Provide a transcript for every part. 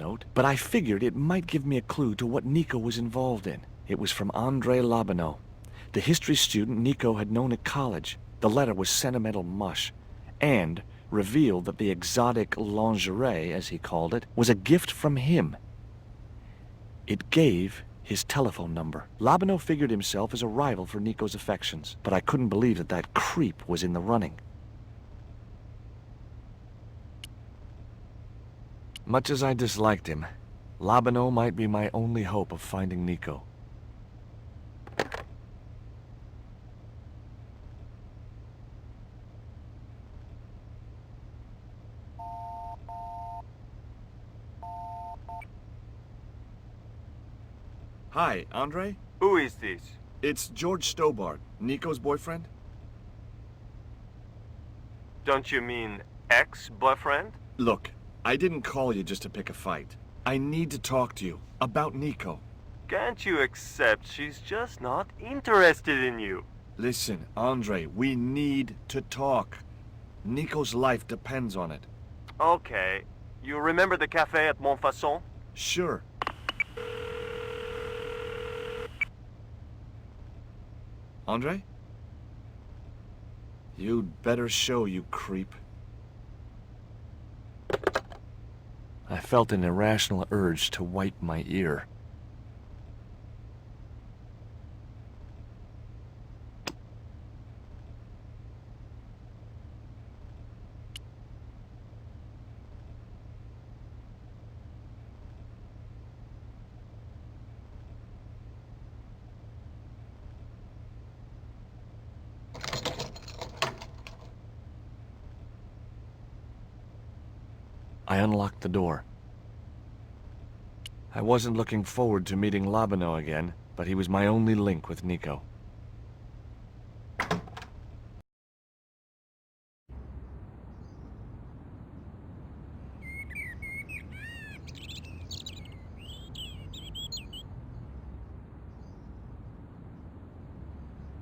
note, but I figured it might give me a clue to what Nico was involved in. It was from Andre Lobineau, the history student Nico had known at college. The letter was sentimental mush, and revealed that the exotic lingerie, as he called it, was a gift from him. It gave his telephone number. Lobineau figured himself as a rival for Nico's affections, but I couldn't believe that that creep was in the running. Much as I disliked him, Lobineau might be my only hope of finding Nico. Hi, Andre? Who is this? It's George Stobart, Nico's boyfriend. Don't you mean ex-boyfriend? Look, I didn't call you just to pick a fight. I need to talk to you about Nico. Can't you accept she's just not interested in you? Listen, Andre, we need to talk. Nico's life depends on it. Okay. You remember the cafe at Montfaucon? Sure. Andre? You'd better show, you creep. I felt an irrational urge to wipe my ear. I unlocked the door. I wasn't looking forward to meeting Lobineau again, but he was my only link with Nico.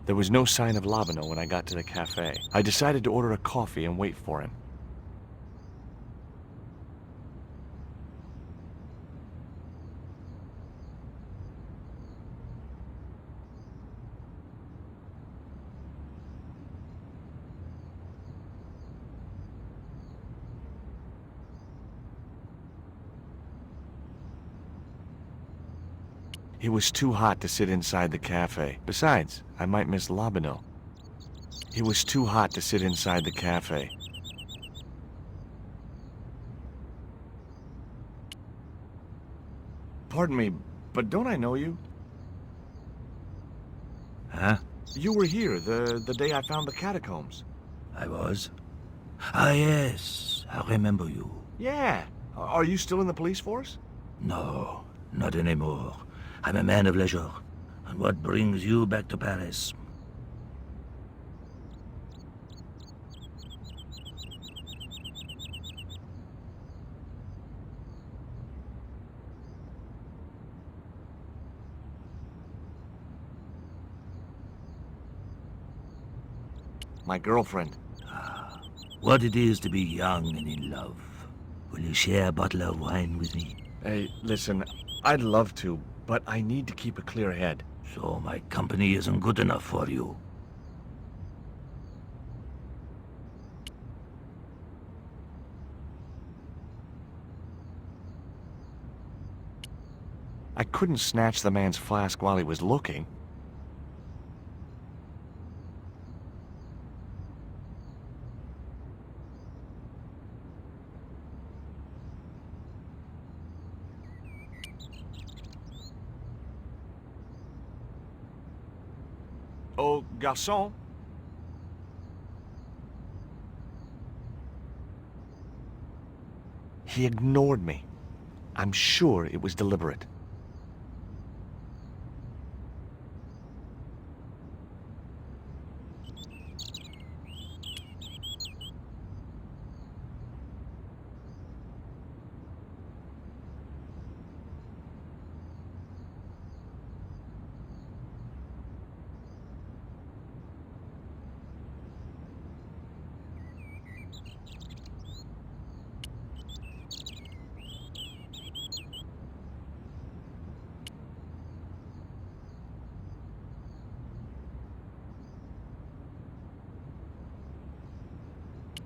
There was no sign of Lobineau when I got to the cafe. I decided to order a coffee and wait for him. It was too hot to sit inside the cafe. Besides, I might miss Lobineau. It was too hot to sit inside the cafe. Pardon me, but don't I know you? Huh? You were here the day I found the catacombs. I was? Ah, yes. I remember you. Yeah. Are you still in the police force? No, not anymore. I'm a man of leisure. And what brings you back to Paris? My girlfriend. What it is to be young and in love. Will you share a bottle of wine with me? Hey, listen, I'd love to, but I need to keep a clear head. So my company isn't good enough for you. I couldn't snatch the man's flask while he was looking. Oh, garçon. He ignored me. I'm sure it was deliberate.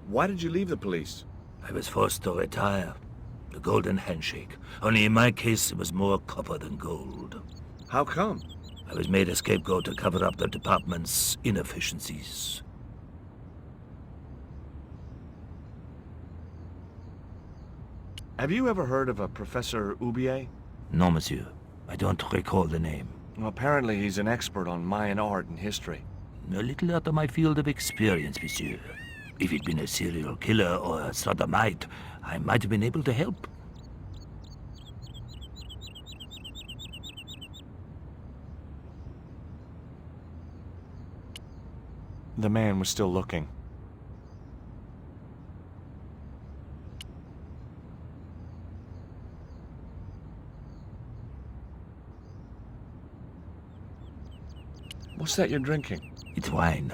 Why did you leave the police? I was forced to retire. The golden handshake. Only in my case, it was more copper than gold. How come? I was made a scapegoat to cover up the department's inefficiencies. Have you ever heard of a Professor Oubier? No, monsieur. I don't recall the name. Well, apparently he's an expert on Mayan art and history. A little out of my field of experience, monsieur. If he'd been a serial killer or a sodomite, I might have been able to help. The man was still looking. What's that you're drinking? It's wine.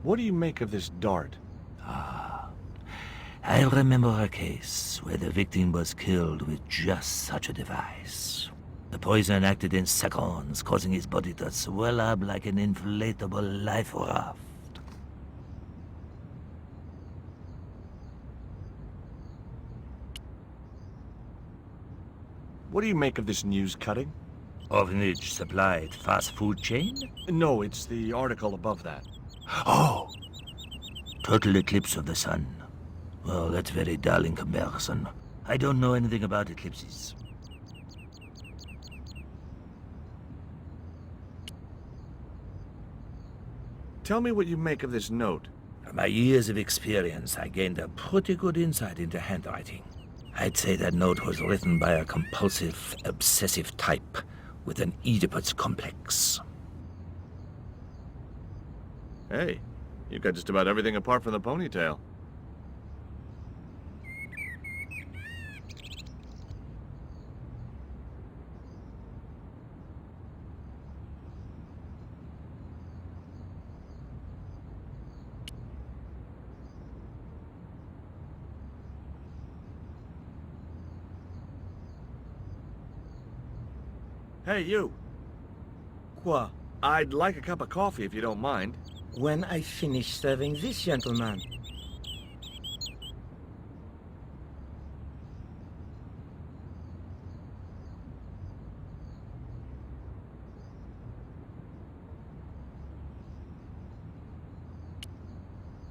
What do you make of this dart? I remember a case where the victim was killed with just such a device. The poison acted in seconds, causing his body to swell up like an inflatable life raft. What do you make of this news cutting? Orphanage supplied fast food chain? No, it's the article above that. Oh! Total eclipse of the sun. Well, that's very dull in comparison. I don't know anything about eclipses. Tell me what you make of this note. From my years of experience, I gained a pretty good insight into handwriting. I'd say that note was written by a compulsive, obsessive type with an Oedipus complex. Hey, you've got just about everything apart from the ponytail. Hey, you. Quoi? I'd like a cup of coffee if you don't mind. When I finish serving this gentleman.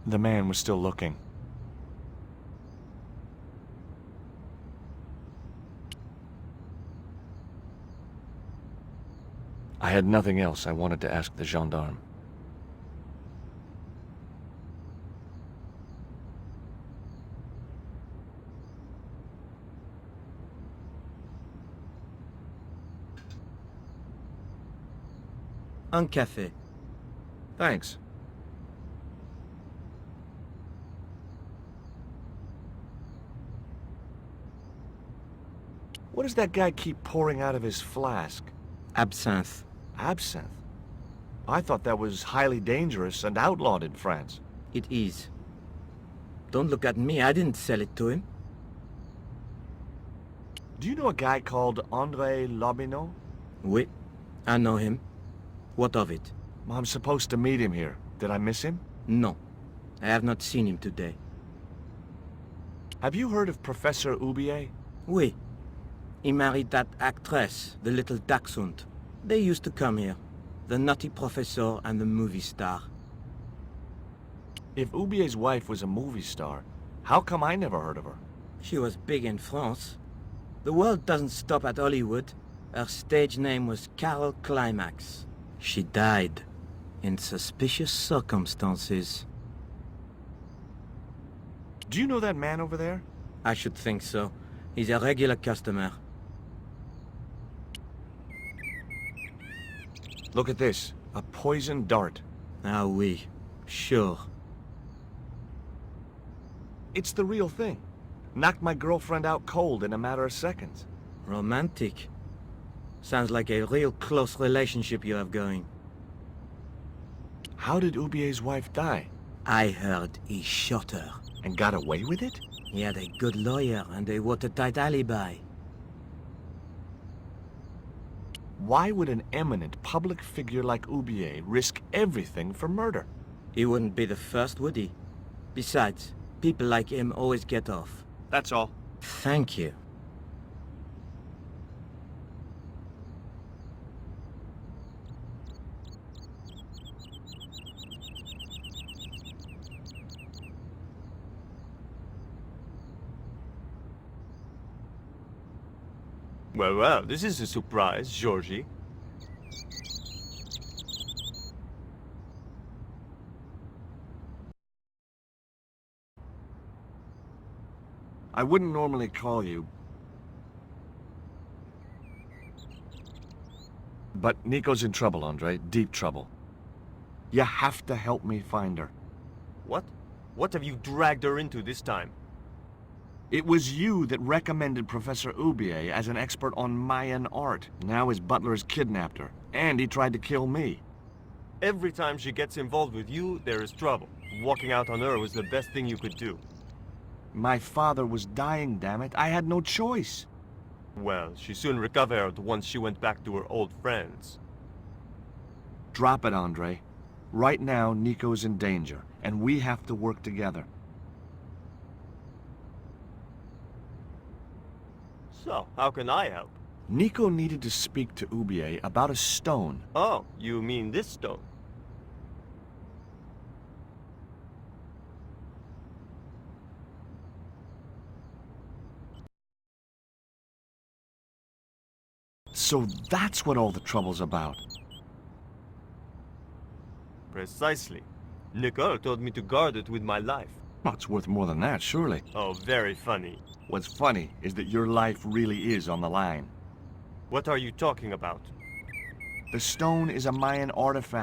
The man was still looking. I had nothing else I wanted to ask the gendarme. Un café. Thanks. What does that guy keep pouring out of his flask? Absinthe. Absinthe? I thought that was highly dangerous and outlawed in France. It is. Don't look at me, I didn't sell it to him. Do you know a guy called André Lobineau? Oui, I know him. What of it? I'm supposed to meet him here. Did I miss him? No, I have not seen him today. Have you heard of Professor Oubier? Oui. He married that actress, the little dachshund. They used to come here. The nutty professor and the movie star. If Oubier's wife was a movie star, how come I never heard of her? She was big in France. The world doesn't stop at Hollywood. Her stage name was Carol Climax. She died in suspicious circumstances. Do you know that man over there? I should think so. He's a regular customer. Look at this. A poison dart. Ah oui, sure. It's the real thing. Knocked my girlfriend out cold in a matter of seconds. Romantic. Sounds like a real close relationship you have going. How did Oubier's wife die? I heard he shot her. And got away with it? He had a good lawyer and a watertight alibi. Why would an eminent public figure like Oubier risk everything for murder? He wouldn't be the first, would he? Besides, people like him always get off. That's all. Thank you. Well, well, this is a surprise, Georgie. I wouldn't normally call you, but Nico's in trouble, Andre. Deep trouble. You have to help me find her. What? What have you dragged her into this time? It was you that recommended Professor Oubier as an expert on Mayan art. Now his butler has kidnapped her, and he tried to kill me. Every time she gets involved with you, there is trouble. Walking out on her was the best thing you could do. My father was dying, damn it. I had no choice. Well, she soon recovered once she went back to her old friends. Drop it, Andre. Right now, Nico's in danger, and we have to work together. So, how can I help? Nico needed to speak to Oubier about a stone. Oh, you mean this stone? So that's what all the trouble's about. Precisely. Nicole told me to guard it with my life. Well, it's worth more than that, surely. Oh, very funny. What's funny is that your life really is on the line. What are you talking about? The stone is a Mayan artifact.